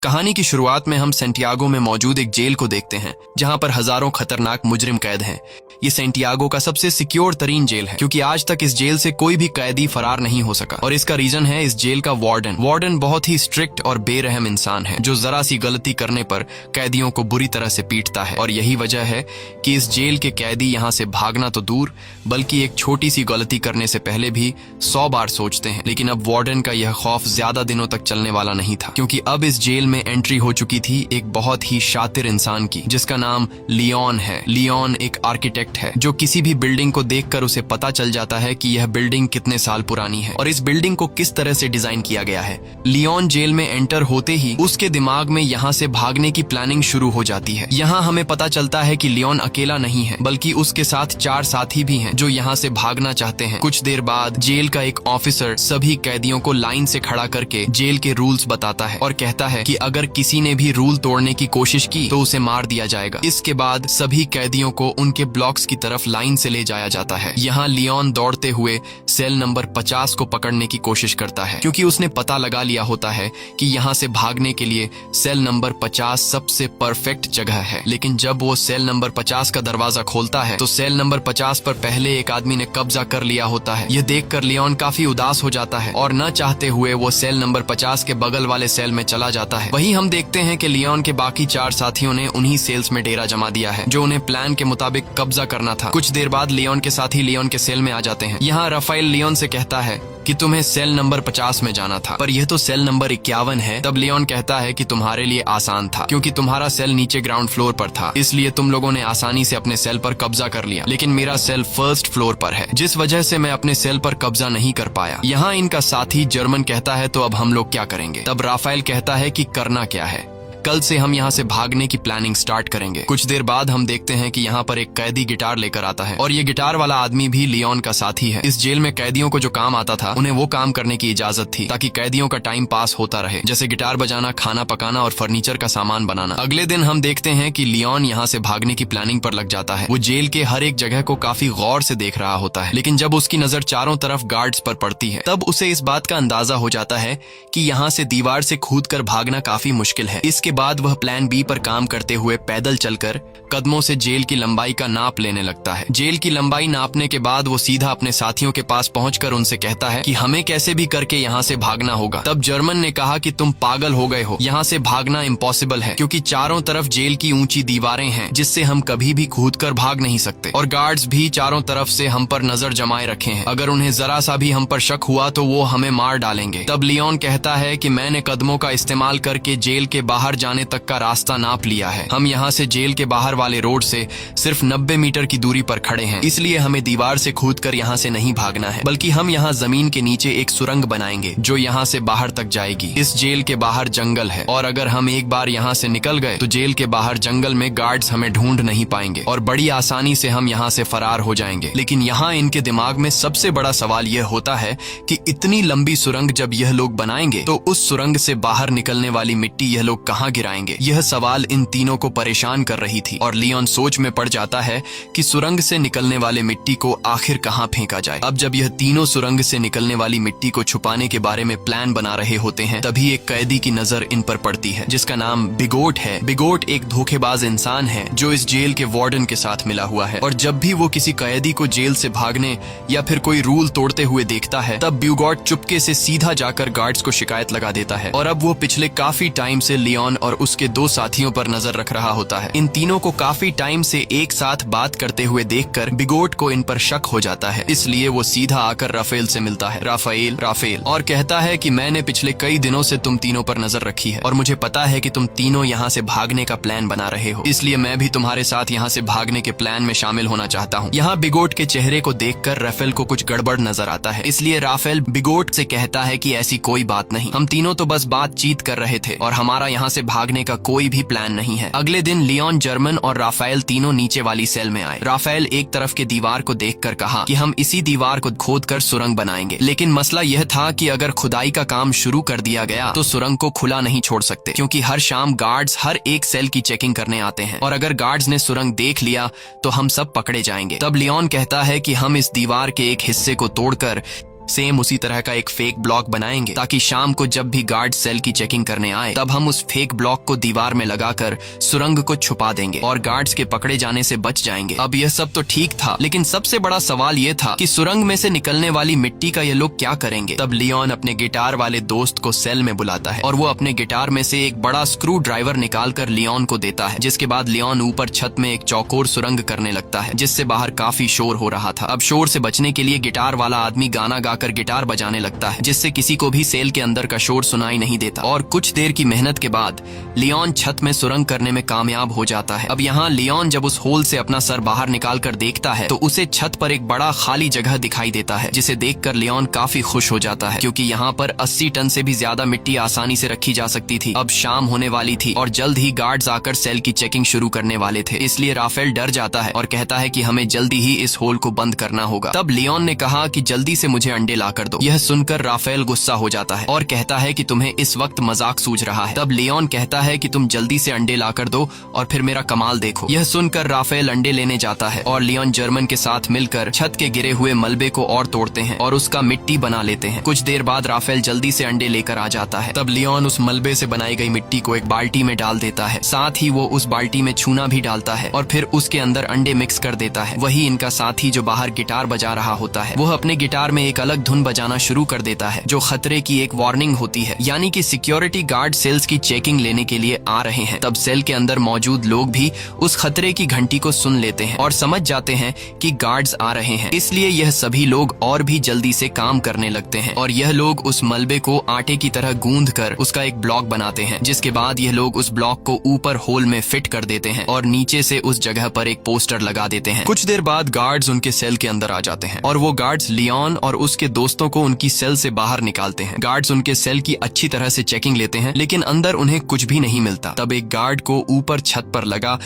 कहानी की शुरुआत में हम सेंटियागो में मौजूद एक जेल को देखते हैं जहां पर हजारों खतरनाक मुजरिम कैद हैं। ये सेंटियागो का सबसे सिक्योर तरीन जेल है क्योंकि आज तक इस जेल से कोई भी कैदी फरार नहीं हो सका और इसका रीजन है इस जेल का वार्डन बहुत ही स्ट्रिक्ट और बेरहम इंसान है जो जरा सी गलती करने पर कैदियों को बुरी तरह से पीटता है। और यही वजह है कि इस जेल के कैदी यहाँ से भागना तो दूर बल्कि एक छोटी सी गलती करने से पहले भी 100 बार सोचते हैं। लेकिन अब वार्डन का यह खौफ ज्यादा दिनों तक चलने वाला नहीं था क्योंकि अब इस जेल में एंट्री हो चुकी थी एक बहुत ही शातिर इंसान की जिसका नाम लियोन है। लियोन एक आर्किटेक्ट है जो किसी भी बिल्डिंग को देखकर उसे पता चल जाता है कि यह बिल्डिंग कितने साल पुरानी है और इस बिल्डिंग को किस तरह से डिजाइन किया गया है। लियोन जेल में एंटर होते ही उसके दिमाग में यहाँ से भागने की प्लानिंग शुरू हो जाती है। यहाँ हमें पता चलता है कि लियोन अकेला नहीं है बल्कि उसके साथ 4 साथी भी हैं जो यहाँ से भागना चाहते हैं। कुछ देर बाद जेल का एक ऑफिसर सभी कैदियों को लाइन से खड़ा करके जेल के रूल्स बताता है और कहता है कि अगर किसी ने भी रूल तोड़ने की कोशिश की तो उसे मार दिया जाएगा। इसके बाद सभी कैदियों को उनके ब्लॉक्स की तरफ लाइन से ले जाया जाता है। यहाँ लियोन दौड़ते हुए सेल नंबर 50 को पकड़ने की कोशिश करता है क्योंकि उसने पता लगा लिया होता है कि यहाँ से भागने के लिए सेल नंबर 50 सबसे परफेक्ट जगह है। लेकिन जब वो सेल नंबर 50 का दरवाजा खोलता है तो सेल नंबर 50 पर पहले एक आदमी ने कब्जा कर लिया होता है। यह देखकर लियोन काफी उदास हो जाता है और न चाहते हुए वो सेल नंबर 50 के बगल वाले सेल में चला जाता है। वहीं हम देखते हैं कि लियोन के बाकी 4 साथियों ने उन्हीं सेल्स में डेरा जमा दिया है जो उन्हें प्लान के मुताबिक कब्जा करना था। कुछ देर बाद लियोन के साथी लियोन के सेल में आ जाते हैं। यहाँ राफेल लियोन से कहता है कि तुम्हें सेल नंबर 50 में जाना था पर यह तो सेल नंबर 51 है। तब लियोन कहता है कि तुम्हारे लिए आसान था क्योंकि तुम्हारा सेल नीचे ग्राउंड फ्लोर पर था इसलिए तुम लोगों ने आसानी से अपने सेल पर कब्जा कर लिया, लेकिन मेरा सेल फर्स्ट फ्लोर पर है जिस वजह से मैं अपने सेल पर कब्जा नहीं कर पाया। यहाँ इनका साथी जर्मन कहता है तो अब हम लोग क्या करेंगे। तब राफेल कहता है कि करना क्या है, कल से हम यहाँ से भागने की प्लानिंग स्टार्ट करेंगे। कुछ देर बाद हम देखते हैं कि यहाँ पर एक कैदी गिटार लेकर आता है और ये गिटार वाला आदमी भी लियोन का साथी है। इस जेल में कैदियों को जो काम आता था उन्हें वो काम करने की इजाजत थी ताकि कैदियों का टाइम पास होता रहे, जैसे गिटार बजाना, खाना पकाना और फर्नीचर का सामान बनाना। अगले दिन हम देखते हैं कि लियोन यहाँ से भागने की प्लानिंग पर लग जाता है। वो जेल के हर एक जगह को काफी गौर से देख रहा होता है, लेकिन जब उसकी नजर चारों तरफ गार्ड्स पर पड़ती है तब उसे इस बात का अंदाजा हो जाता है कि यहाँ से दीवार से कूदकर भागना काफी मुश्किल है। इसके बाद वह प्लान बी पर काम करते हुए पैदल चलकर कदमों से जेल की लंबाई का नाप लेने लगता है। जेल की लंबाई नापने के बाद वो सीधा अपने साथियों के पास पहुंचकर उनसे कहता है कि हमें कैसे भी करके यहाँ से भागना होगा। तब जर्मन ने कहा कि तुम पागल हो गए हो, यहाँ से भागना इम्पॉसिबल है क्योंकि चारों तरफ जेल की ऊंची दीवारें हैं जिससे हम कभी भी कूदकर भाग नहीं सकते और गार्ड्स भी चारों तरफ से हम पर नजर जमाए रखे हैं। अगर उन्हें जरा सा भी हम पर शक हुआ तो वो हमें मार डालेंगे। तब लियोन कहता है कि मैंने कदमों का इस्तेमाल करके जेल के बाहर जाने तक का रास्ता नाप लिया है। हम यहाँ से जेल के बाहर वाले रोड से सिर्फ 90 मीटर की दूरी पर खड़े हैं, इसलिए हमें दीवार से कूदकर यहाँ से नहीं भागना है बल्कि हम यहाँ जमीन के नीचे एक सुरंग बनाएंगे जो यहाँ से बाहर तक जाएगी। इस जेल के बाहर जंगल है और अगर हम एक बार यहाँ से निकल गए तो जेल के बाहर जंगल में गार्ड्स हमें ढूंढ नहीं पाएंगे और बड़ी आसानी से हम यहाँ से फरार हो जाएंगे। लेकिन यहाँ इनके दिमाग में सबसे बड़ा सवाल यह होता है कि इतनी लंबी सुरंग जब यह लोग बनाएंगे तो उस सुरंग से बाहर निकलने वाली मिट्टी यह लोग कहाँ गिराएंगे। यह सवाल इन तीनों को परेशान कर रही थी और लियोन सोच में पड़ जाता है कि सुरंग से निकलने वाले मिट्टी को आखिर कहाँ फेंका जाए। अब जब यह तीनों सुरंग से निकलने वाली मिट्टी को छुपाने के बारे में प्लान बना रहे होते हैं तभी एक कैदी की नजर इन पर पड़ती है जिसका नाम बिगोट है। बिगोट एक धोखेबाज इंसान है जो इस जेल के वार्डन के साथ मिला हुआ है और जब भी वो किसी कैदी को जेल से भागने या फिर कोई रूल तोड़ते हुए देखता है तब बिगोट चुपके से सीधा जाकर गार्ड्स को शिकायत लगा देता है और अब वो पिछले काफी टाइम से लियोन और उसके 2 साथियों पर नजर रख रहा होता है। इन तीनों को काफी टाइम से एक साथ बात करते हुए देखकर बिगोट को इन पर शक हो जाता है, इसलिए वो सीधा आकर राफेल से मिलता है। राफेल और कहता है कि मैंने पिछले कई दिनों से तुम तीनों पर नजर रखी है और मुझे पता है कि तुम तीनों यहाँ से भागने का प्लान बना रहे हो, इसलिए मैं भी तुम्हारे साथ यहाँ से भागने के प्लान में शामिल होना चाहता हूँ। यहाँ बिगोट के चेहरे को देखकर राफेल को कुछ गड़बड़ नजर आता है, इसलिए राफेल बिगोट से कहता है कि ऐसी कोई बात नहीं, हम तीनों तो बस बातचीत कर रहे थे और हमारा यहाँ से भागने का कोई भी प्लान नहीं है। अगले दिन लियोन, जर्मन और राफेल तीनों नीचे वाली सेल में आए। राफेल एक तरफ के दीवार को देखकर कहा कि हम इसी दीवार को खोदकर सुरंग बनाएंगे, लेकिन मसला यह था कि अगर खुदाई का काम शुरू कर दिया गया तो सुरंग को खुला नहीं छोड़ सकते क्योंकि हर शाम गार्ड्स हर एक सेल की चेकिंग करने आते हैं और अगर गार्ड्स ने सुरंग देख लिया तो हम सब पकड़े जाएंगे। तब लियोन कहता है कि हम इस दीवार के एक हिस्से को तोड़कर सेम उसी तरह का एक फेक ब्लॉक बनाएंगे ताकि शाम को जब भी गार्ड सेल की चेकिंग करने आए तब हम उस फेक ब्लॉक को दीवार में लगाकर सुरंग को छुपा देंगे और गार्ड्स के पकड़े जाने से बच जाएंगे। अब यह सब तो ठीक था, लेकिन सबसे बड़ा सवाल यह था कि सुरंग में से निकलने वाली मिट्टी का ये लोग क्या करेंगे। तब लियोन अपने गिटार वाले दोस्त को सेल में बुलाता है और वो अपने गिटार में से एक बड़ा स्क्रू ड्राइवर निकालकर लियोन को देता है, जिसके बाद लियोन ऊपर छत में एक चौकोर सुरंग करने लगता है जिससे बाहर काफी शोर हो रहा था। अब शोर से बचने के लिए गिटार वाला आदमी गाना गाकर गिटार बजाने लगता है जिससे किसी को भी सेल के अंदर का शोर सुनाई नहीं देता। और कुछ देर की मेहनत के बाद लियोन छत में सुरंग करने में कामयाब हो जाता है। अब यहाँ लियोन जब उस होल से अपना सर बाहर निकाल कर देखता है तो उसे छत पर एक बड़ा खाली जगह दिखाई देता है, जिसे देखकर लियोन काफी खुश हो जाता है क्योंकि यहाँ पर 80 टन से भी ज्यादा मिट्टी आसानी से रखी जा सकती थी। अब शाम होने वाली थी और जल्द ही गार्ड्स आकर सेल की चेकिंग शुरू करने वाले थे, इसलिए राफेल डर जाता है और कहता है कि हमें जल्दी ही इस होल को बंद करना होगा। तब लियोन ने कहा कि जल्दी से मुझे अंडे ला कर दो। यह सुनकर राफेल गुस्सा हो जाता है और कहता है कि तुम्हें इस वक्त मजाक सूझ रहा है। तब लियोन कहता है कि तुम जल्दी से अंडे ला कर दो और फिर मेरा कमाल देखो। यह सुनकर राफेल अंडे लेने जाता है और लियोन जर्मन के साथ मिलकर छत के गिरे हुए मलबे को और तोड़ते हैं और उसका मिट्टी बना लेते हैं। कुछ देर बाद राफेल जल्दी से अंडे लेकर आ जाता है। तब लियोन उस मलबे से बनाई गई मिट्टी को एक बाल्टी में डाल देता है, साथ ही वो उस बाल्टी में चूना भी डालता है और फिर उसके अंदर अंडे मिक्स कर देता है। वही इनका साथी जो बाहर गिटार बजा रहा होता है वह अपने गिटार में एक अलग धुन बजाना शुरू कर देता है जो खतरे की एक वार्निंग होती है, यानी कि सिक्योरिटी गार्ड सेल्स की चेकिंग लेने के लिए आ रहे हैं। तब सेल के अंदर मौजूद लोग भी उस खतरे की घंटी को सुन लेते हैं और समझ जाते हैं कि गार्ड्स आ रहे हैं, इसलिए यह सभी लोग और भी जल्दी से काम करने लगते हैं और यह लोग उस मलबे को आटे की तरह गूंद कर उसका एक ब्लॉक बनाते हैं, जिसके बाद यह लोग उस ब्लॉक को ऊपर होल में फिट कर देते हैं और नीचे से उस जगह पर एक पोस्टर लगा देते हैं। कुछ देर बाद गार्ड्स उनके सेल के अंदर आ जाते हैं और वो गार्ड्स लियोन और उसके दोस्तों को उनकी सेल से बाहर निकालते हैं। गार्ड्स उनके सेल की अच्छी तरह से चेकिंग लेते हैं लेकिन अंदर उन्हें कुछ भी नहीं मिलता। तब एक गार्ड को ऊपर छत पर लगा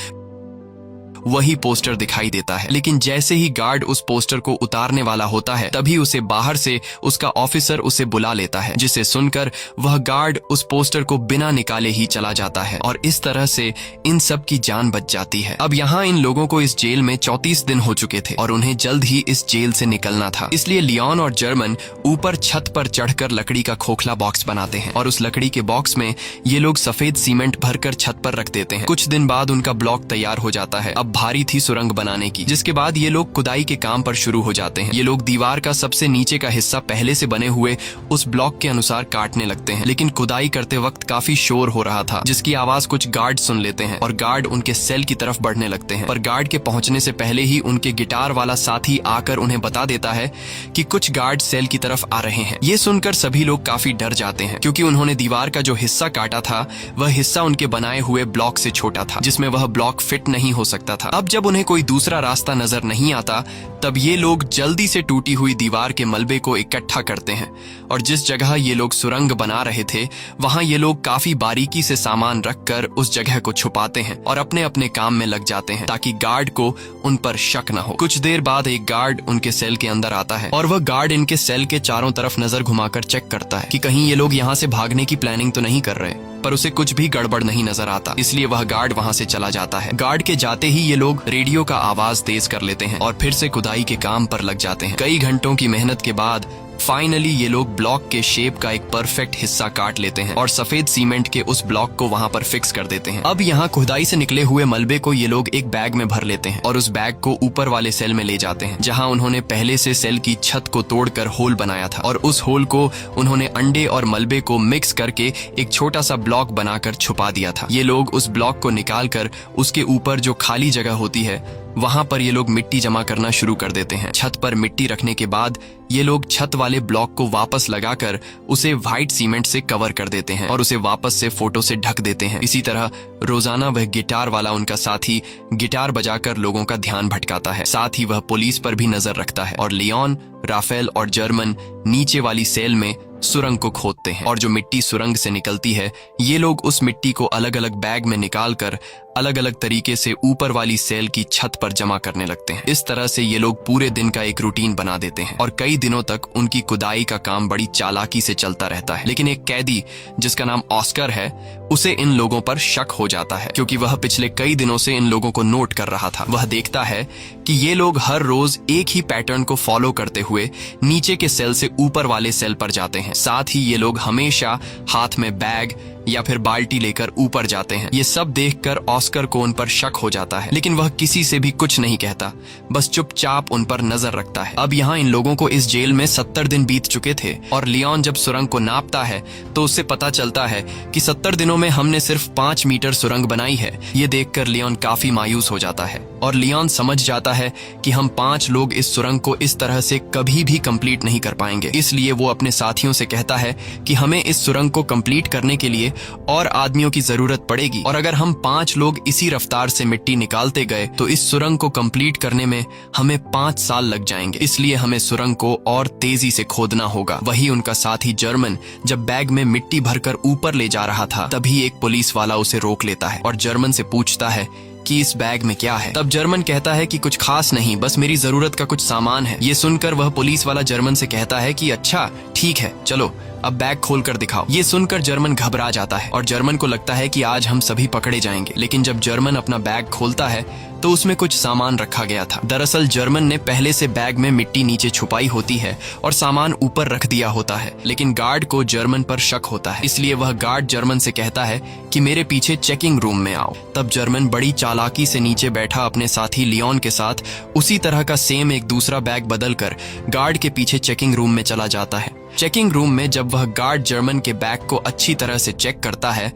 वही पोस्टर दिखाई देता है, लेकिन जैसे ही गार्ड उस पोस्टर को उतारने वाला होता है तभी उसे बाहर से उसका ऑफिसर उसे बुला लेता है, जिसे सुनकर वह गार्ड उस पोस्टर को बिना निकाले ही चला जाता है और इस तरह से इन सब की जान बच जाती है। अब यहाँ इन लोगों को इस जेल में 34 दिन हो चुके थे और उन्हें जल्द ही इस जेल से निकलना था, इसलिए लियोन और जर्मन ऊपर छत पर चढ़कर लकड़ी का खोखला बॉक्स बनाते हैं और उस लकड़ी के बॉक्स में ये लोग सफेद सीमेंट भरकर छत पर रख देते हैं। कुछ दिन बाद उनका ब्लॉक तैयार हो जाता है। अब भारी थी सुरंग बनाने की, जिसके बाद ये लोग खुदाई के काम पर शुरू हो जाते हैं। ये लोग दीवार का सबसे नीचे का हिस्सा पहले से बने हुए उस ब्लॉक के अनुसार काटने लगते हैं, लेकिन खुदाई करते वक्त काफी शोर हो रहा था जिसकी आवाज कुछ गार्ड सुन लेते हैं और गार्ड उनके सेल की तरफ बढ़ने लगते हैं। पर गार्ड के पहुंचने से पहले ही उनके गिटार वाला साथी आकर उन्हें बता देता है कि कुछ गार्ड सेल की तरफ आ रहे हैं। ये सुनकर सभी लोग काफी डर जाते हैं क्योंकि उन्होंने दीवार का जो हिस्सा काटा था वह हिस्सा उनके बनाए हुए ब्लॉक से छोटा था, जिसमें वह ब्लॉक फिट नहीं हो सकता था। अब जब उन्हें कोई दूसरा रास्ता नजर नहीं आता तब ये लोग जल्दी से टूटी हुई दीवार के मलबे को इकट्ठा करते हैं और जिस जगह ये लोग सुरंग बना रहे थे वहां ये लोग काफी बारीकी से सामान रखकर उस जगह को छुपाते हैं और अपने अपने काम में लग जाते हैं ताकि गार्ड को उन पर शक न हो। कुछ देर बाद एक गार्ड उनके सेल के अंदर आता है और वह गार्ड इनके सेल के चारों तरफ नजर घुमाकर चेक करता है कि कहीं ये लोग यहाँ से भागने की प्लानिंग तो नहीं कर रहे, पर उसे कुछ भी गड़बड़ नहीं नजर आता, इसलिए वह गार्ड वहां से चला जाता है। गार्ड के जाते ही ये लोग रेडियो का आवाज तेज कर लेते हैं और फिर से खुदाई के काम पर लग जाते हैं। कई घंटों की मेहनत के बाद फाइनली ये लोग ब्लॉक के शेप का एक परफेक्ट हिस्सा काट लेते हैं और सफेद सीमेंट के उस ब्लॉक को वहां पर फिक्स कर देते हैं। अब यहाँ खुदाई से निकले हुए मलबे को ये लोग एक बैग में भर लेते हैं और उस बैग को ऊपर वाले सेल में ले जाते हैं जहां उन्होंने पहले से सेल की छत को तोड़कर होल बनाया था और उस होल को उन्होंने अंडे और मलबे को मिक्स करके एक छोटा सा ब्लॉक बनाकर छुपा दिया था। ये लोग उस ब्लॉक को निकाल कर उसके ऊपर जो खाली जगह होती है वहां पर ये लोग मिट्टी जमा करना शुरू कर देते हैं। छत पर मिट्टी रखने के बाद ये लोग छत वाले ब्लॉक को वापस लगाकर उसे व्हाइट सीमेंट से कवर कर देते हैं और उसे वापस से फोटो से ढक देते हैं। इसी तरह रोजाना वह गिटार वाला उनका साथी गिटार बजाकर लोगों का ध्यान भटकाता है, साथ ही वह पुलिस पर भी नजर रखता है और लियोन, राफेल और जर्मन नीचे वाली सेल में सुरंग को खोदते हैं और जो मिट्टी सुरंग से निकलती है ये लोग उस मिट्टी को अलग अलग बैग में निकाल कर अलग अलग तरीके से ऊपर वाली सेल की छत पर जमा करने लगते हैं। इस तरह से ये लोग पूरे दिन का एक रूटीन बना देते हैं और कई दिनों तक उनकी खुदाई का काम बड़ी चालाकी से चलता रहता है। लेकिन एक कैदी जिसका नाम ऑस्कर है उसे इन लोगों पर शक हो जाता है, क्योंकि वह पिछले कई दिनों से इन लोगों को नोट कर रहा था। वह देखता है कि ये लोग हर रोज एक ही पैटर्न को फॉलो करते हुए नीचे के सेल से ऊपर वाले सेल पर जाते हैं। साथ ही ये लोग हमेशा हाथ में बैग या फिर बाल्टी लेकर ऊपर जाते हैं। ये सब देखकर ऑस्कर को उन पर शक हो जाता है, लेकिन वह किसी से भी कुछ नहीं कहता, बस चुपचाप उन पर नजर रखता है। अब यहाँ इन लोगों को इस जेल में 70 दिन बीत चुके थे और लियोन जब सुरंग को नापता है तो उससे पता चलता है कि 70 दिनों में हमने सिर्फ 5 मीटर सुरंग बनाई है। ये देखकर लियोन काफी मायूस हो जाता है और लियोन समझ जाता है कि हम 5 लोग इस सुरंग को इस तरह से कभी भी कंप्लीट नहीं कर पाएंगे। इसलिए वो अपने साथियों से कहता है कि हमें इस सुरंग को कंप्लीट करने के लिए और आदमियों की जरूरत पड़ेगी और अगर हम 5 लोग इसी रफ्तार से मिट्टी निकालते गए तो इस सुरंग को कंप्लीट करने में हमें 5 साल लग जाएंगे। इसलिए हमें सुरंग को और तेजी से खोदना होगा। वही उनका साथी जर्मन जब बैग में मिट्टी भरकर ऊपर ले जा रहा था तभी एक पुलिस वाला उसे रोक लेता है और जर्मन से पूछता है कि इस बैग में क्या है। तब जर्मन कहता है कि कुछ खास नहीं, बस मेरी जरूरत का कुछ सामान है। ये सुनकर वह पुलिस वाला जर्मन से कहता है कि अच्छा ठीक है, चलो अब बैग खोल कर दिखाओ। ये सुनकर जर्मन घबरा जाता है और जर्मन को लगता है कि आज हम सभी पकड़े जाएंगे। लेकिन जब जर्मन अपना बैग खोलता है तो उसमें कुछ सामान रखा गया था। दरअसल जर्मन ने पहले से बैग में मिट्टी नीचे छुपाई होती है और सामान ऊपर रख दिया होता है, लेकिन गार्ड को जर्मन पर शक होता है। इसलिए वह गार्ड जर्मन से कहता है कि मेरे पीछे चेकिंग रूम में आओ। तब जर्मन बड़ी चालाकी से नीचे बैठा अपने साथी लियोन के साथ उसी तरह का सेम एक दूसरा बैग बदलकर गार्ड के पीछे चेकिंग रूम में चला जाता है। चेकिंग रूम में जब वह गार्ड जर्मन के बैग को अच्छी तरह से चेक करता है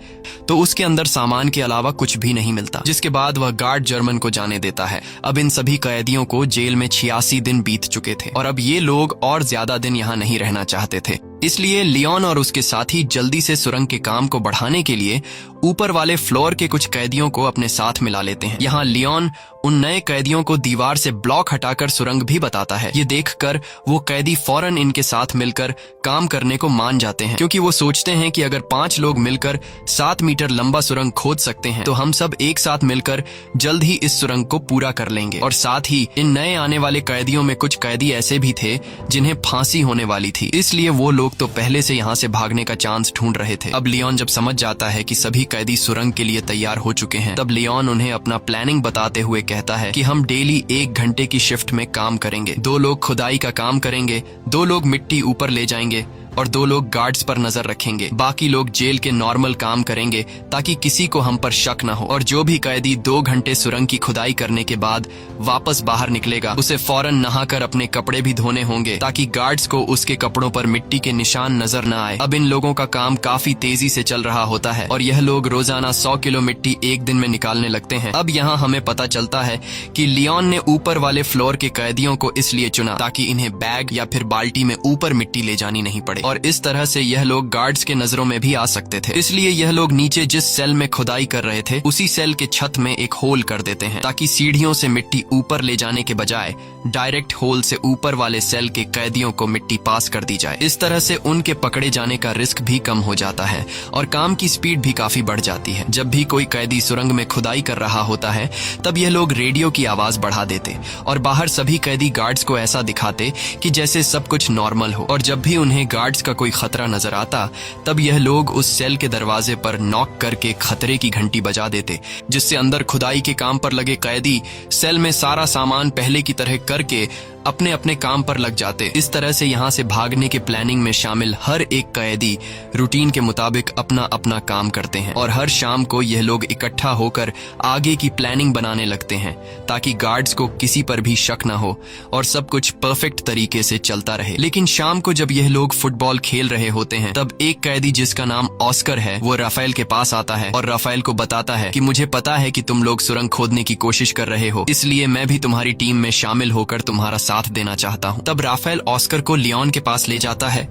तो उसके अंदर सामान के अलावा कुछ भी नहीं मिलता, जिसके बाद वह गार्ड जर्मन को जाने देता है। अब इन सभी कैदियों को जेल में 86 दिन बीत चुके थे और अब ये लोग और ज्यादा दिन यहाँ नहीं रहना चाहते थे। इसलिए लियोन और उसके साथी जल्दी से सुरंग के काम को बढ़ाने के लिए ऊपर वाले फ्लोर के कुछ कैदियों को अपने साथ मिला लेते हैं। यहाँ लियोन उन नए कैदियों को दीवार से ब्लॉक हटाकर सुरंग भी बताता है। ये देखकर वो कैदी फौरन इनके साथ मिलकर काम करने को मान जाते हैं, क्योंकि वो सोचते हैं कि अगर 5 लोग मिलकर 7 मीटर लंबा सुरंग खोद सकते हैं तो हम सब एक साथ मिलकर जल्द ही इस सुरंग को पूरा कर लेंगे। और साथ ही इन नए आने वाले कैदियों में कुछ कैदी ऐसे भी थे जिन्हें फांसी होने वाली थी, इसलिए वो लोग तो पहले से यहाँ से भागने का चांस ढूंढ रहे थे। अब लियोन जब समझ जाता है कि सभी कैदी सुरंग के लिए तैयार हो चुके हैं तब लियोन उन्हें अपना प्लानिंग बताते हुए कहता है कि हम डेली 1 घंटे की शिफ्ट में काम करेंगे। 2 लोग खुदाई का काम करेंगे, 2 लोग मिट्टी ऊपर ले जाएंगे और 2 लोग गार्ड्स पर नजर रखेंगे। बाकी लोग जेल के नॉर्मल काम करेंगे ताकि किसी को हम पर शक न हो। और जो भी कैदी 2 घंटे सुरंग की खुदाई करने के बाद वापस बाहर निकलेगा उसे फौरन नहाकर अपने कपड़े भी धोने होंगे ताकि गार्ड्स को उसके कपड़ों पर मिट्टी के निशान नजर न आए। अब इन लोगों का काम काफी तेजी से चल रहा होता है और यह लोग रोजाना 100 किलो मिट्टी एक दिन में निकालने लगते हैं। अब यहाँ हमें पता चलता है कि लियोन ने ऊपर वाले फ्लोर के कैदियों को इसलिए चुना ताकि इन्हें बैग या फिर बाल्टी में ऊपर मिट्टी ले जानी नहीं पड़े और इस तरह से यह लोग गार्ड्स के नजरों में भी आ सकते थे। इसलिए यह लोग नीचे जिस सेल में खुदाई कर रहे थे उसी सेल के छत में एक होल कर देते हैं ताकि सीढ़ियों से मिट्टी ऊपर ले जाने के बजाय डायरेक्ट होल से ऊपर वाले सेल के कैदियों को मिट्टी पास कर दी जाए। इस तरह से उनके पकड़े जाने का रिस्क भी कम हो जाता है और काम की स्पीड भी काफी बढ़ जाती है। जब भी कोई कैदी सुरंग में खुदाई कर रहा होता है तब यह लोग रेडियो की आवाज बढ़ा देते और बाहर सभी कैदी गार्ड्स को ऐसा दिखाते कि जैसे सब कुछ नॉर्मल हो। और जब भी उन्हें गार्ड्स का कोई खतरा नजर आता तब यह लोग उस सेल के दरवाजे पर नॉक करके खतरे की घंटी बजा देते, जिससे अंदर खुदाई के काम पर लगे कैदी सेल में सारा सामान पहले की तरह करके अपने अपने काम पर लग जाते। इस तरह से यहाँ से भागने के प्लानिंग में शामिल हर एक कैदी रूटीन के मुताबिक अपना अपना काम करते हैं और हर शाम को यह लोग इकट्ठा होकर आगे की प्लानिंग बनाने लगते हैं ताकि गार्ड्स को किसी पर भी शक न हो और सब कुछ परफेक्ट तरीके से चलता रहे। लेकिन शाम को जब यह लोग फुटबॉल खेल रहे होते हैं तब एक कैदी जिसका नाम ऑस्कर है वो राफेल के पास आता है और राफेल को बताता है कि मुझे पता है कि तुम लोग सुरंग खोदने की कोशिश कर रहे हो, इसलिए मैं भी तुम्हारी टीम में शामिल होकर तुम्हारा साथ देना चाहता हूं। तब राफेल ऑस्कर को लियोन के पास ले जाता है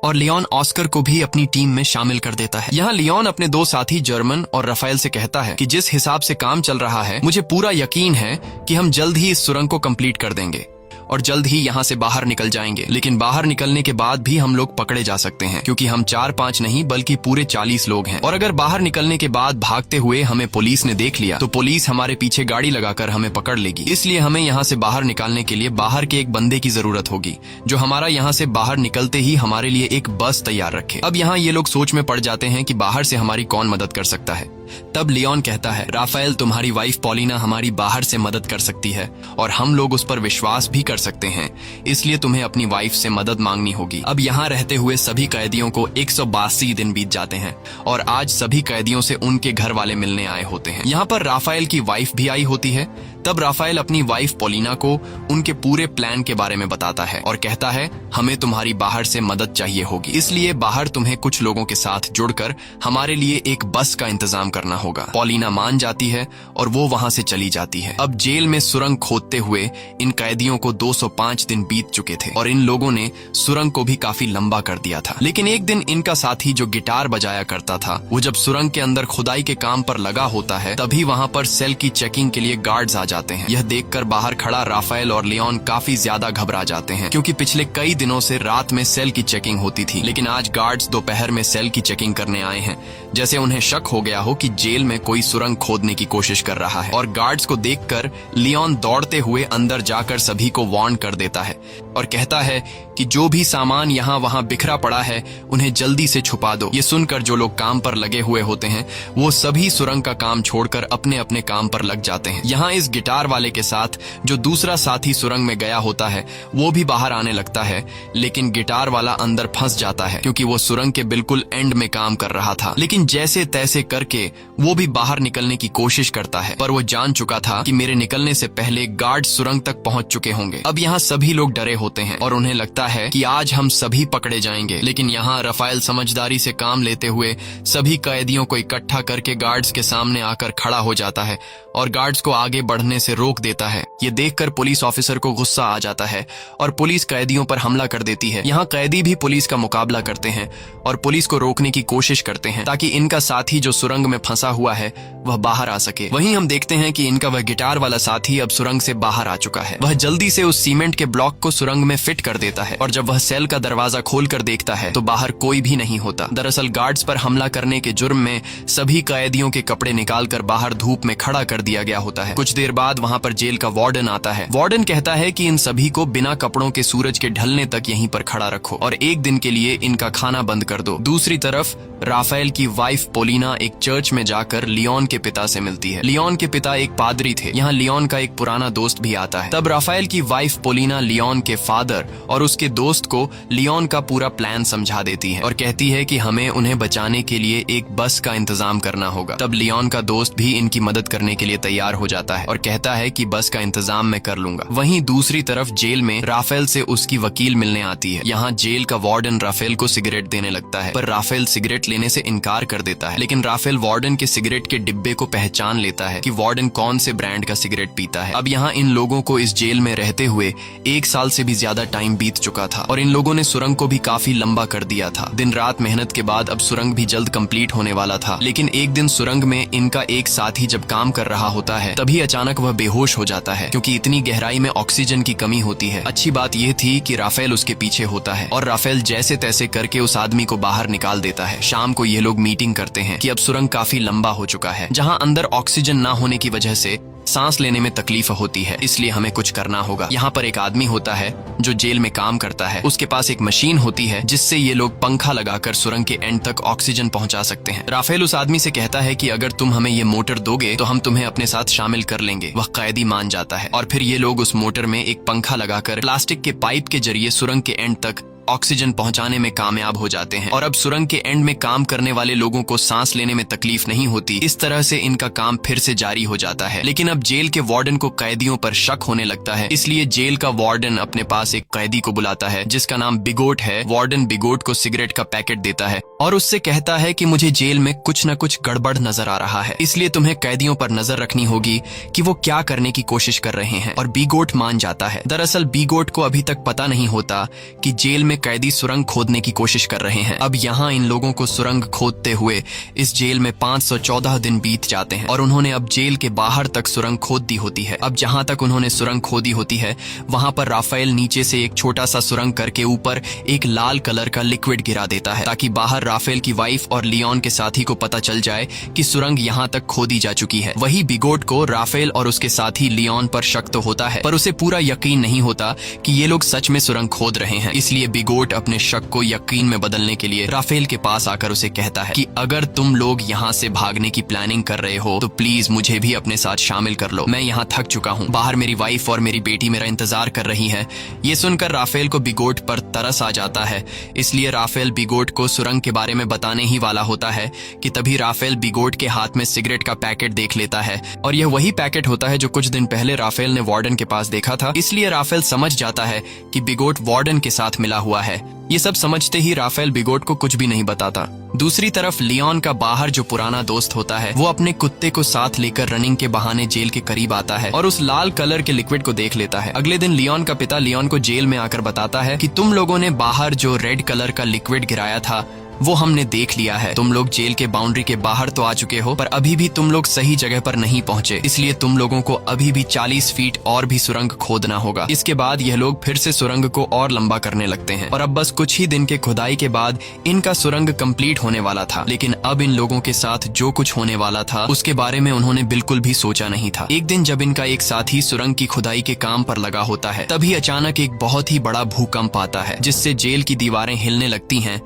और लियोन ऑस्कर को भी अपनी टीम में शामिल कर देता है। यहाँ लियोन अपने 2 साथी जर्मन और राफेल से कहता है कि जिस हिसाब से काम चल रहा है मुझे पूरा यकीन है कि हम जल्द ही इस सुरंग को कंप्लीट कर देंगे। और जल्द ही यहाँ से बाहर निकल जाएंगे। लेकिन बाहर निकलने के बाद भी हम लोग पकड़े जा सकते हैं, क्योंकि हम 4-5 नहीं बल्कि पूरे 40 लोग हैं। और अगर बाहर निकलने के बाद भागते हुए हमें पुलिस ने देख लिया तो पुलिस हमारे पीछे गाड़ी लगाकर हमें पकड़ लेगी। इसलिए हमें यहाँ से बाहर निकालने के लिए बाहर के एक बंदे की जरूरत होगी, जो हमारा यहाँ से बाहर निकलते ही हमारे लिए एक बस तैयार रखे। अब यहाँ ये लोग सोच में पड़ जाते हैं कि बाहर से हमारी कौन मदद कर सकता है। तब लियोन कहता है, राफेल, तुम्हारी वाइफ पॉलिना हमारी बाहर से मदद कर सकती है और हम लोग उस पर विश्वास भी कर सकते हैं, इसलिए तुम्हें अपनी वाइफ से मदद मांगनी होगी। अब यहाँ रहते हुए सभी कैदियों को 182 दिन बीत जाते हैं और आज सभी कैदियों से उनके घर वाले मिलने आए होते हैं। यहाँ पर राफेल की वाइफ भी आई होती है। तब राफेल अपनी वाइफ पॉलिना को उनके पूरे प्लान के बारे में बताता है और कहता है, हमें तुम्हारी बाहर से मदद चाहिए होगी, इसलिए बाहर तुम्हें कुछ लोगों के साथ जुड़कर हमारे लिए एक बस का इंतजाम करना होगा। पॉलिना मान जाती है और वो वहां से चली जाती है। अब जेल में सुरंग खोदते हुए इन कैदियों को 205 दिन बीत चुके थे और इन लोगों ने सुरंग को भी काफी लंबा कर दिया था। लेकिन एक दिन इनका साथी जो गिटार बजाया करता था, वो जब सुरंग के अंदर खुदाई के काम पर लगा होता है, तभी वहां पर सेल की चेकिंग के लिए गार्ड्स आ जाते हैं। यह देखकर बाहर खड़ा राफेल और लियोन काफी ज्यादा घबरा जाते हैं, क्योंकि पिछले कई दिनों से रात में सेल की चेकिंग होती थी, लेकिन आज गार्ड्स दोपहर में सेल की चेकिंग करने आए हैं, जैसे उन्हें शक हो गया हो कि जेल में कोई सुरंग खोदने की कोशिश कर रहा है। और गार्ड्स को देखकर लियोन दौड़ते हुए अंदर जाकर सभी को वार्न कर देता है और कहता है कि जो भी सामान यहाँ वहाँ बिखरा पड़ा है उन्हें जल्दी से छुपा दो। ये सुनकर जो लोग काम पर लगे हुए होते हैं वो सभी सुरंग का काम छोड़कर अपने अपने काम पर लग जाते हैं। यहाँ इस गिटार वाले के साथ जो दूसरा साथी सुरंग में गया होता है वो भी बाहर आने लगता है, लेकिन गिटार वाला अंदर फंस जाता है, क्योंकि वो सुरंग के बिल्कुल एंड में काम कर रहा था। लेकिन जैसे तैसे करके वो भी बाहर निकलने की कोशिश करता है, पर वो जान चुका था कि मेरे निकलने से पहले गार्ड सुरंग तक पहुंच चुके होंगे। अब यहाँ सभी लोग डरे होते हैं और उन्हें लगता है कि आज हम सभी पकड़े जाएंगे। लेकिन यहाँ राफेल समझदारी से काम लेते हुए सभी कैदियों को इकट्ठा करके गार्ड्स के सामने आकर खड़ा हो जाता है और गार्ड्स को आगे बढ़ने से रोक देता है। ये देखकर पुलिस ऑफिसर को गुस्सा आ जाता है और पुलिस कैदियों पर हमला कर देती है। यहाँ कैदी भी पुलिस का मुकाबला करते हैं और पुलिस को रोकने की कोशिश करते हैं ताकि इनका साथी जो सुरंग में फंसा हुआ है वह बाहर आ सके। वहीं हम देखते हैं कि इनका वह गिटार वाला साथी अब सुरंग से बाहर आ चुका है। वह जल्दी से उस सीमेंट के ब्लॉक को सुरंग में फिट कर देता है और जब वह सेल का दरवाजा खोलकर देखता है तो बाहर कोई भी नहीं होता। दरअसल गार्ड्स पर हमला करने के जुर्म में सभी कैदियों के कपड़े निकालकर बाहर धूप में खड़ा कर दिया गया होता है। कुछ देर बाद वहाँ पर जेल का वार्डन आता है। वार्डन कहता है कि इन सभी को बिना कपड़ों के सूरज के ढलने तक यहीं पर खड़ा रखो और एक दिन के लिए इनका खाना बंद कर दो। दूसरी तरफ राफेल की वाइफ पॉलिना एक चर्च में जाकर लियोन के पिता से मिलती है। लियोन के पिता एक पादरी थे। यहाँ लियोन का एक पुराना दोस्त भी आता है। तब राफेल की वाइफ पॉलिना लियोन के फादर और उसके दोस्त को लियोन का पूरा प्लान समझा देती है और कहती है कि हमें उन्हें बचाने के लिए एक बस का इंतजाम करना होगा। तब लियोन का दोस्त भी इनकी मदद करने के लिए तैयार हो जाता है और कहता है कि बस का इंतजाम मैं कर लूंगा। वहीं दूसरी तरफ जेल में राफेल से उसकी वकील मिलने आती है। यहाँ जेल का वार्डन राफेल को सिगरेट देने लगता है, पर राफेल सिगरेट लेने से इनकार कर देता है। लेकिन राफेल वार्डन के सिगरेट के डिब्बे को पहचान लेता है कि वार्डन कौन से ब्रांड का सिगरेट पीता है। अब यहाँ इन लोगों को इस जेल में रहते हुए 1 साल से भी ज्यादा टाइम बीत चुका था और इन लोगों ने सुरंग को भी काफी लंबा कर दिया था। दिन रात मेहनत के बाद अब सुरंग भी जल्द कंप्लीट होने वाला था। लेकिन एक दिन सुरंग में इनका एक साथी जब काम कर रहा होता है तभी अचानक वह बेहोश हो जाता है, क्योंकि इतनी गहराई में ऑक्सीजन की कमी होती है। अच्छी बात यह थी कि राफेल उसके पीछे होता है और राफेल जैसे तैसे करके उस आदमी को बाहर निकाल देता है। शाम को ये लोग मीटिंग करते हैं कि अब सुरंग काफी लंबा हो चुका है। जहाँ अंदर ऑक्सीजन ना होने की वजह से सांस लेने में तकलीफ होती है, इसलिए हमें कुछ करना होगा। यहाँ पर एक आदमी होता है जो जेल में काम करता है। उसके पास एक मशीन होती है जिससे ये लोग पंखा लगाकर सुरंग के एंड तक ऑक्सीजन पहुंचा सकते हैं। राफेल उस आदमी से कहता है कि अगर तुम हमें ये मोटर दोगे तो हम तुम्हें अपने साथ शामिल कर लेंगे। वह कैदी मान जाता है और फिर ये लोग उस मोटर में एक पंखा लगाकर प्लास्टिक के पाइप के जरिए सुरंग के एंड तक ऑक्सीजन पहुंचाने में कामयाब हो जाते हैं और अब सुरंग के एंड में काम करने वाले लोगों को सांस लेने में तकलीफ नहीं होती। इस तरह से इनका काम फिर से जारी हो जाता है। लेकिन अब जेल के वार्डन को कैदियों पर शक होने लगता है, इसलिए जेल का वार्डन अपने पास एक कैदी को बुलाता है जिसका नाम बिगोट है। वार्डन बिगोट को सिगरेट का पैकेट देता है और उससे कहता है कि मुझे जेल में कुछ न कुछ गड़बड़ नजर आ रहा है, इसलिए तुम्हें कैदियों पर नजर रखनी होगी कि वो क्या करने की कोशिश कर रहे हैं। और बिगोट मान जाता है। दरअसल बिगोट को अभी तक पता नहीं होता कि जेल में में कैदी सुरंग खोदने की कोशिश कर रहे हैं। अब यहाँ इन लोगों को सुरंग खोदते हुए इस जेल में 514 दिन बीत जाते हैं और उन्होंने अब जेल के बाहर तक सुरंग खोद दी होती है। अब जहां तक उन्होंने सुरंग खोदी होती है वहां पर राफेल नीचे से एक छोटा सा सुरंग करके ऊपर एक लाल कलर का लिक्विड गिरा देता है ताकि बाहर राफेल की वाइफ और लियोन के साथी को पता चल जाए कि सुरंग यहाँ तक खोदी जा चुकी है। वही बिगोट को राफेल और उसके साथी लियोन पर शक तो होता है, पर उसे पूरा यकीन नहीं होता कि ये लोग सच में सुरंग खोद रहे हैं। इसलिए बिगोट अपने शक को यकीन में बदलने के लिए राफेल के पास आकर उसे कहता है कि अगर तुम लोग यहाँ से भागने की प्लानिंग कर रहे हो तो प्लीज मुझे भी अपने साथ शामिल कर लो। मैं यहाँ थक चुका हूँ, बाहर मेरी वाइफ और मेरी बेटी मेरा इंतजार कर रही है। ये सुनकर राफेल को बिगोट पर तरस आ जाता है, इसलिए राफेल बिगोट को सुरंग के बारे में बताने ही वाला होता है कि तभी राफेल बिगोट के हाथ में सिगरेट का पैकेट देख लेता है और यह वही पैकेट होता है जो कुछ दिन पहले राफेल ने वार्डन के पास देखा था। इसलिए राफेल समझ जाता है कि बिगोट वार्डन के साथ मिला हुआ है। ये सब समझते ही राफेल बिगोट को कुछ भी नहीं बताता। दूसरी तरफ लियोन का बाहर जो पुराना दोस्त होता है वो अपने कुत्ते को साथ लेकर रनिंग के बहाने जेल के करीब आता है और उस लाल कलर के लिक्विड को देख लेता है। अगले दिन लियोन का पिता लियोन को जेल में आकर बताता है कि तुम लोगों ने बाहर जो रेड कलर का लिक्विड गिराया था वो हमने देख लिया है। तुम लोग जेल के बाउंड्री के बाहर तो आ चुके हो पर अभी भी तुम लोग सही जगह पर नहीं पहुंचे, इसलिए तुम लोगों को अभी भी 40 फीट और भी सुरंग खोदना होगा। इसके बाद यह लोग फिर से सुरंग को और लंबा करने लगते हैं और अब बस कुछ ही दिन के खुदाई के बाद इनका सुरंग कंप्लीट होने वाला था। लेकिन अब इन लोगों के साथ जो कुछ होने वाला था उसके बारे में उन्होंने बिल्कुल भी सोचा नहीं था। एक दिन जब इनका एक साथी सुरंग की खुदाई के काम पर लगा होता है तभी अचानक एक बहुत ही बड़ा भूकंप आता है जिससे जेल की दीवारें हिलने लगती हैं।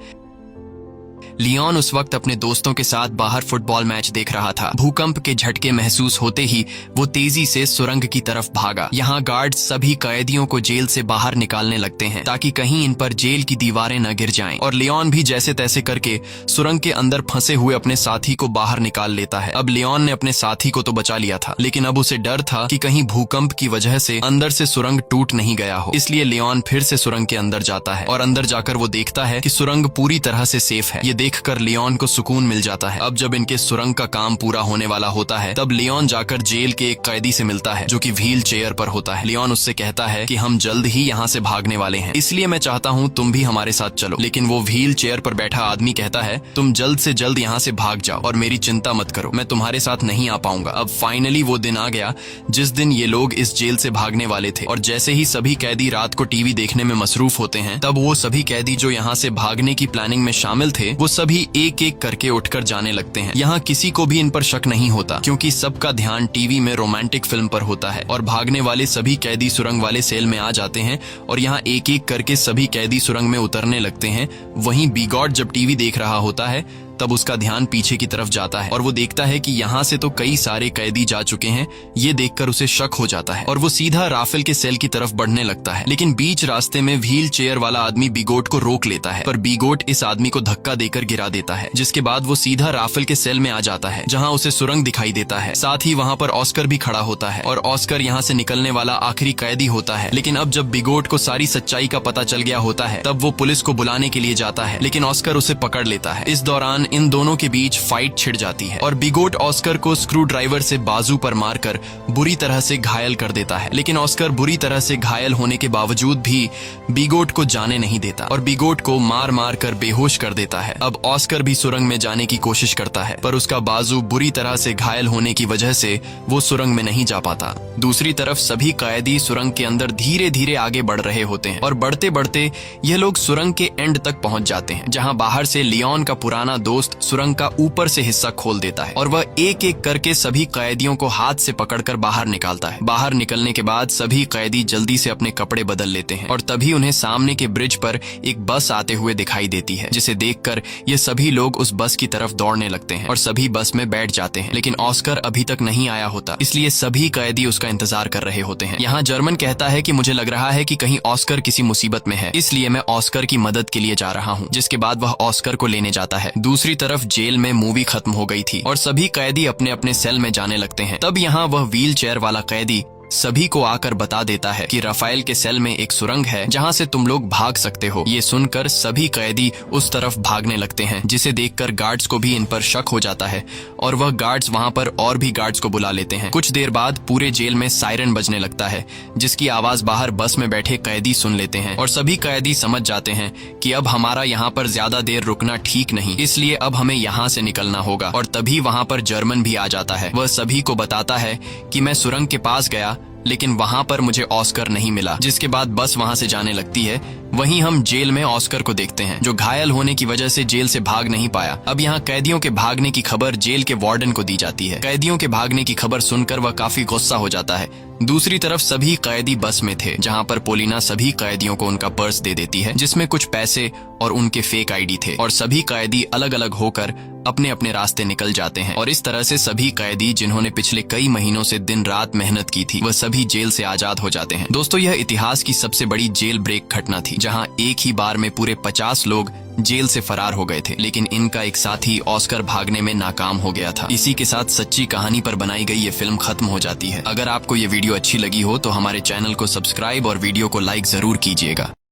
लियोन उस वक्त अपने दोस्तों के साथ बाहर फुटबॉल मैच देख रहा था। भूकंप के झटके महसूस होते ही वो तेजी से सुरंग की तरफ भागा। यहाँ गार्ड्स सभी कैदियों को जेल से बाहर निकालने लगते हैं ताकि कहीं इन पर जेल की दीवारें न गिर जाएं। और लियोन भी जैसे तैसे करके सुरंग के अंदर फंसे हुए अपने साथी को बाहर निकाल लेता है। अब लियोन ने अपने साथी को तो बचा लिया था लेकिन अब उसे डर था कि कहीं भूकंप की वजह से अंदर से सुरंग टूट नहीं गया हो। इसलिए लियोन फिर से सुरंग के अंदर जाता है और अंदर जाकर वो देखता है कि सुरंग पूरी तरह से सेफ है। ये देखकर लियोन को सुकून मिल जाता है। अब जब इनके सुरंग का काम पूरा होने वाला होता है तब लियोन जाकर जेल के एक कैदी से मिलता है जो कि व्हील चेयर पर होता है। लियोन उससे कहता है कि हम जल्द ही यहाँ से भागने वाले हैं, इसलिए मैं चाहता हूँ तुम भी हमारे साथ चलो। लेकिन वो व्हील चेयर पर बैठा आदमी कहता है तुम जल्द से जल्द यहाँ से भाग जाओ और मेरी चिंता मत करो, मैं तुम्हारे साथ नहीं आ पाऊंगा। अब फाइनली वो दिन आ गया जिस दिन ये लोग इस जेल से भागने वाले थे और जैसे ही सभी कैदी रात को टीवी देखने में मसरूफ होते हैं तब वो सभी कैदी जो यहाँ से भागने की प्लानिंग में शामिल थे वो सभी एक एक करके उठकर जाने लगते हैं। यहाँ किसी को भी इन पर शक नहीं होता क्योंकि सबका ध्यान टीवी में रोमांटिक फिल्म पर होता है और भागने वाले सभी कैदी सुरंग वाले सेल में आ जाते हैं और यहाँ एक एक करके सभी कैदी सुरंग में उतरने लगते हैं। वहीं बिगॉट जब टीवी देख रहा होता है तब उसका ध्यान पीछे की तरफ जाता है और वो देखता है कि यहाँ से तो कई सारे कैदी जा चुके हैं। ये देखकर उसे शक हो जाता है और वो सीधा राफेल के सेल की तरफ बढ़ने लगता है। लेकिन बीच रास्ते में व्हील चेयर वाला आदमी बिगोट को रोक लेता है पर बिगोट इस आदमी को धक्का देकर गिरा देता है, जिसके बाद वो सीधा राफेल के सेल में आ जाता है जहाँ उसे सुरंग दिखाई देता है। साथ ही वहाँ पर ऑस्कर भी खड़ा होता है और ऑस्कर यहाँ से निकलने वाला आखिरी कैदी होता है। लेकिन अब जब बिगोट को सारी सच्चाई का पता चल गया होता है तब वो पुलिस को बुलाने के लिए जाता है लेकिन ऑस्कर उसे पकड़ लेता है। इस दौरान इन दोनों के बीच फाइट छिड़ जाती है और बिगोट ऑस्कर को स्क्रू ड्राइवर से बाजू पर मारकर बुरी तरह से घायल कर देता है। लेकिन ऑस्कर बुरी तरह से घायल होने के बावजूद भी बिगोट को जाने नहीं देता और बिगोट को मार मार कर बेहोश कर देता है। अब ऑस्कर भी सुरंग में जाने की कोशिश करता है पर उसका बाजू बुरी तरह से घायल होने की वजह से वो सुरंग में नहीं जा पाता। दूसरी तरफ सभी कैदी सुरंग के अंदर धीरे धीरे आगे बढ़ रहे होते हैं और बढ़ते बढ़ते ये लोग सुरंग के एंड तक पहुंच जाते हैं जहां बाहर से लियोन का पुराना दोस्त सुरंग का ऊपर से हिस्सा खोल देता है और वह एक एक करके सभी कैदियों को हाथ से पकड़कर बाहर निकालता है। बाहर निकलने के बाद सभी कैदी जल्दी से अपने कपड़े बदल लेते हैं और तभी उन्हें सामने के ब्रिज पर एक बस आते हुए दिखाई देती है, जिसे देखकर ये सभी लोग उस बस की तरफ दौड़ने लगते हैं और सभी बस में बैठ जाते हैं। लेकिन ऑस्कर अभी तक नहीं आया होता, इसलिए सभी कैदी उसका इंतजार कर रहे होते हैं। यहाँ जर्मन कहता है कि मुझे लग रहा है कि कहीं ऑस्कर किसी मुसीबत में है, इसलिए मैं ऑस्कर की मदद के लिए जा रहा हूँ, जिसके बाद वह ऑस्कर को लेने जाता है। दूसरी तरफ जेल में मूवी खत्म हो गई थी और सभी कैदी अपने अपने सेल में जाने लगते हैं। तब यहाँ वह व्हील चेयर वाला कैदी सभी को आकर बता देता है कि राफेल के सेल में एक सुरंग है जहां से तुम लोग भाग सकते हो। ये सुनकर सभी कैदी उस तरफ भागने लगते हैं, जिसे देखकर गार्ड्स को भी इन पर शक हो जाता है और वह गार्ड्स वहां पर और भी गार्ड्स को बुला लेते हैं। कुछ देर बाद पूरे जेल में सायरन बजने लगता है, जिसकी आवाज बाहर बस में बैठे कैदी सुन लेते हैं और सभी कैदी समझ जाते हैं कि अब हमारा यहाँ पर ज्यादा देर रुकना ठीक नहीं, इसलिए अब हमें यहाँ से निकलना होगा। और तभी वहां पर जर्मन भी आ जाता है। वह सभी को बताता है कि मैं सुरंग के पास गया, लेकिन वहां पर मुझे ऑस्कर नहीं मिला, जिसके बाद बस वहां से जाने लगती है। वहीं हम जेल में ऑस्कर को देखते हैं, जो घायल होने की वजह से जेल से भाग नहीं पाया। अब यहाँ कैदियों के भागने की खबर जेल के वार्डन को दी जाती है। कैदियों के भागने की खबर सुनकर वह काफी गुस्सा हो जाता है। दूसरी तरफ सभी कैदी बस में थे, जहाँ पर पोलिना सभी कैदियों को उनका पर्स दे देती है, जिसमें कुछ पैसे और उनके फेक आईडी थे, और सभी कैदी अलग अलग होकर अपने अपने रास्ते निकल जाते हैं। और इस तरह से सभी कैदी जिन्होंने पिछले कई महीनों से दिन रात मेहनत की थी, वह सभी जेल से आजाद हो जाते हैं। दोस्तों, यह इतिहास की सबसे बड़ी जेल ब्रेक घटना थी, जहां एक ही बार में पूरे 50 लोग जेल से फरार हो गए थे, लेकिन इनका एक साथी ऑस्कर भागने में नाकाम हो गया था। इसी के साथ सच्ची कहानी पर बनाई गई ये फिल्म खत्म हो जाती है। अगर आपको ये वीडियो अच्छी लगी हो तो हमारे चैनल को सब्सक्राइब और वीडियो को लाइक जरूर कीजिएगा।